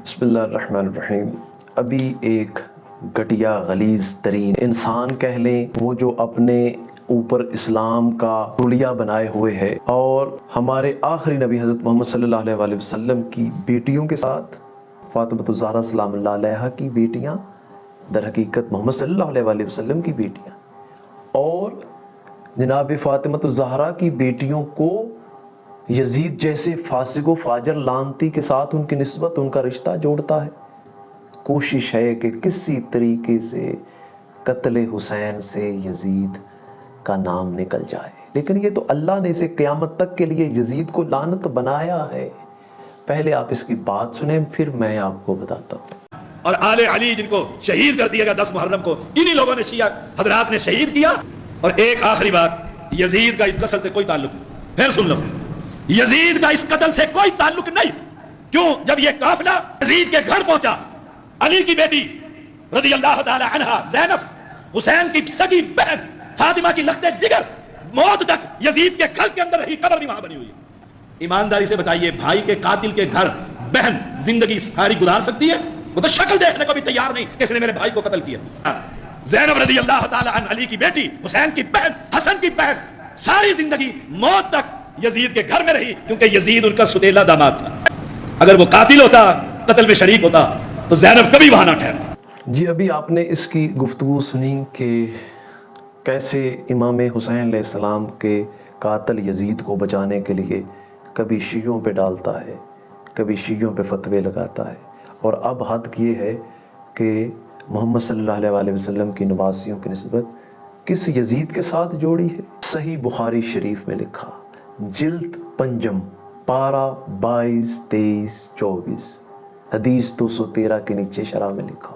بسم اللہ الرحمن الرحیم۔ ابھی ایک گھٹیا غلیظ ترین انسان کہہ لیں، وہ جو اپنے اوپر اسلام کا حلیہ بنائے ہوئے ہے اور ہمارے آخری نبی حضرت محمد صلی اللہ علیہ وآلہ وسلم کی بیٹیوں کے ساتھ فاطمۃ الزہرا سلام اللہ علیہا کی بیٹیاں در حقیقت محمد صلی اللہ علیہ وآلہ وسلم کی بیٹیاں، اور جناب فاطمۃ الزہرا کی بیٹیوں کو یزید جیسے فاسق و فاجر لعنتی کے ساتھ ان کی نسبت، ان کا رشتہ جوڑتا ہے۔ کوشش ہے کہ کسی طریقے سے قتل حسین سے یزید کا نام نکل جائے، لیکن یہ تو اللہ نے اسے قیامت تک کے لیے یزید کو لعنت بنایا ہے۔ پہلے آپ اس کی بات سنیں، پھر میں آپ کو بتاتا ہوں۔ اور آل علی جن کو شہید کر دیا گیا 10 محرم کو، انہی لوگوں نے شیعہ حضرات نے شہید کیا۔ اور ایک آخری بات، یزید کا اس قتل سے کوئی تعلق نہیں، پھر سن لو، یزید کا اس قتل سے کوئی تعلق نہیں۔ کیوں؟ جب یہ قافلہ یزید کے گھر پہنچا، علی کی بیٹی رضی اللہ تعالی عنہا زینب، حسین کی سگی بہن فاطمہ کی لخت جگر، موت تک یزید کے گھر کے اندر رہی، قبر بھی وہاں بنی ہوئی ہے۔ ایمانداری سے بتائیے، بھائی کے قاتل کے گھر بہن زندگی ساری گزار سکتی ہے؟ وہ تو شکل دیکھنے کو بھی تیار نہیں کہ اس نے میرے بھائی کو قتل کیا۔ زینب رضی اللہ تعالی عنہ، علی کی بیٹی، حسین کی بہن، حسن کی بہن، ساری زندگی موت تک یزید کے گھر میں رہی، کیونکہ یزید ان کا ستیلا داماد تھا۔ اگر وہ قاتل ہوتا، قتل میں شریک ہوتا، تو زینب کبھی وہاں نہ ٹھہرتی۔ جی ابھی آپ نے اس کی گفتگو سنی کہ کیسے امام حسین علیہ السلام کے قاتل یزید کو بچانے کے لیے کبھی شیعوں پہ ڈالتا ہے، کبھی شیعوں پہ فتوے لگاتا ہے، اور اب حد یہ ہے کہ محمد صلی اللہ علیہ وآلہ وسلم کی نواسیوں کی نسبت کس یزید کے ساتھ جوڑی ہے۔ صحیح بخاری شریف میں لکھا، جلد پنجم، پارہ 22، 23، 24، حدیث 213 کے نیچے شرح میں لکھا،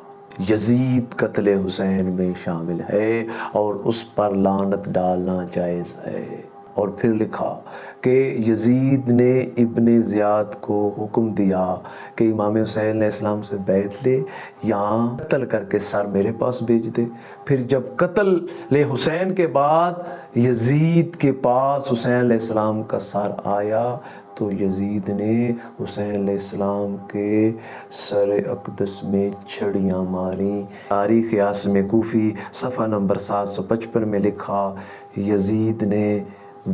یزید قتل حسین میں شامل ہے اور اس پر لعنت ڈالنا جائز ہے۔ اور پھر لکھا کہ یزید نے ابن زیاد کو حکم دیا کہ امام حسین علیہ السلام سے بیعت لے یا قتل کر کے سر میرے پاس بھیج دے۔ پھر جب قتل حسین کے بعد یزید کے پاس حسین علیہ السلام کا سر آیا تو یزید نے حسین علیہ السلام کے سر اقدس میں چھڑیاں ماری۔ تاریخ عاصم کوفی صفحہ نمبر 755 میں لکھا، یزید نے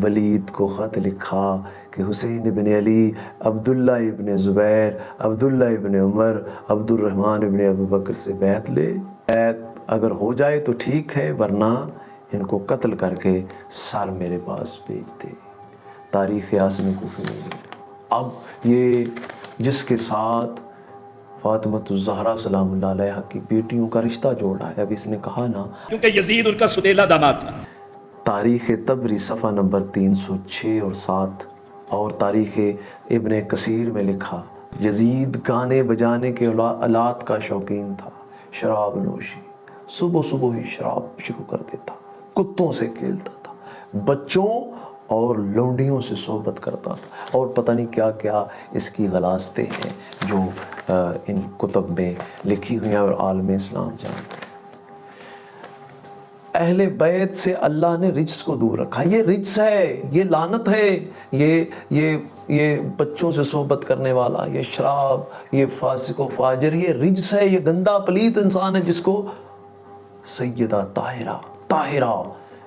ولید کو خط لکھا کہ حسین ابن علی، عبداللہ ابن زبیر، عبداللہ ابن عمر، عبد الرحمن ابن ابو بکر سے بیعت لے، بیعت اگر ہو جائے تو ٹھیک ہے، ورنہ ان کو قتل کر کے سر میرے پاس بھیج دے۔ تاریخ عاصم کوفی میں اب یہ جس کے ساتھ فاطمۃ الزہرا سلام اللہ علیہا کی بیٹیوں کا رشتہ جوڑا ہے، اب اس نے کہا نا، کیونکہ یزید ان کا ستیلا داماد تھا۔ تاریخ طبری صفحہ نمبر 306 اور 7 اور تاریخ ابن کثیر میں لکھا، یزید گانے بجانے کے آلات کا شوقین تھا، شراب نوشی، صبح صبح ہی شراب شروع کر دیتا، کتوں سے کھیلتا تھا، بچوں اور لونڈیوں سے صحبت کرتا تھا، اور پتہ نہیں کیا کیا اس کی غلاستیں ہیں جو ان کتب میں لکھی ہوئی ہیں اور عالم اسلام جانتے ہیں۔ اہل بیت سے اللہ نے رجس کو دور رکھا، یہ رجس ہے، یہ لعنت ہے، یہ بچوں سے صحبت کرنے والا، یہ شراب، یہ فاسق و فاجر، یہ رجس ہے، یہ گندا پلیت انسان ہے جس کو سیدہ طاہرہ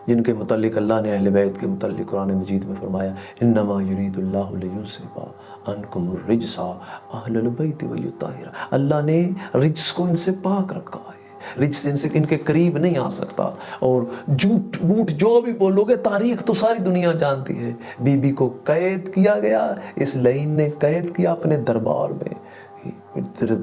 جن کے متعلق اللہ نے اہل بیت کے متعلق قرآن مجید میں فرمایا، انما یرید اللہ لیذھب عنکم الرجس اہل البیت ویطہرکم، اللہ نے رجس کو ان سے پاک رکھا ہے، رجس ان کے قریب نہیں آ سکتا۔ اور جھوٹ موٹ جو بھی بولو گے، تاریخ تو ساری دنیا جانتی ہے، بی بی کو قید کیا گیا، اس لعین نے قید کیا اپنے دربار میں،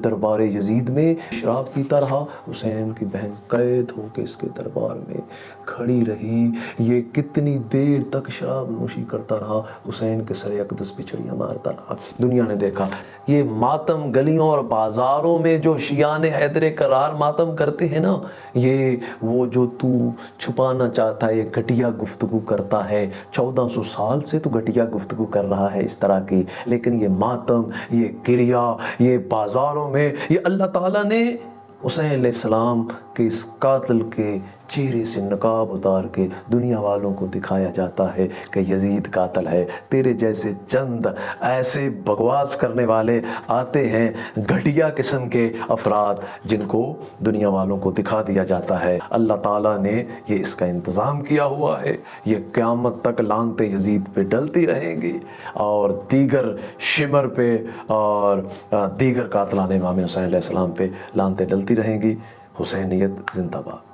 دربار یزید میں شراب پیتا رہا، حسین کی بہن قید ہو کے اس کے دربار میں کھڑی رہی، یہ کتنی دیر تک شراب نوشی کرتا رہا، حسین کے سر اقدس پہ چھڑیاں مارتا رہا۔ دنیا نے دیکھا یہ ماتم گلیوں اور بازاروں میں جو شیعان حیدر کرار ماتم کرتے ہیں نا، یہ وہ جو تو چھپانا چاہتا ہے، یہ گھٹیا گفتگو کرتا ہے، 1400 سال سے تو گھٹیا گفتگو کر رہا ہے اس طرح کی، لیکن یہ ماتم، یہ گریا، یہ بازاروں میں، یہ اللہ تعالیٰ نے حسین علیہ السلام کے اس قاتل کے چہرے سے نقاب اتار کے دنیا والوں کو دکھایا جاتا ہے کہ یزید قاتل ہے۔ تیرے جیسے چند ایسے بکواس کرنے والے آتے ہیں، گھٹیا قسم کے افراد، جن کو دنیا والوں کو دکھا دیا جاتا ہے۔ اللہ تعالیٰ نے یہ اس کا انتظام کیا ہوا ہے، یہ قیامت تک لعنتیں یزید پہ ڈلتی رہیں گی، اور دیگر شمر پہ اور دیگر قاتلان امام حسین علیہ السلام پہ لعنتیں ڈلتی رہیں گی۔ حسینیت زندہ باد۔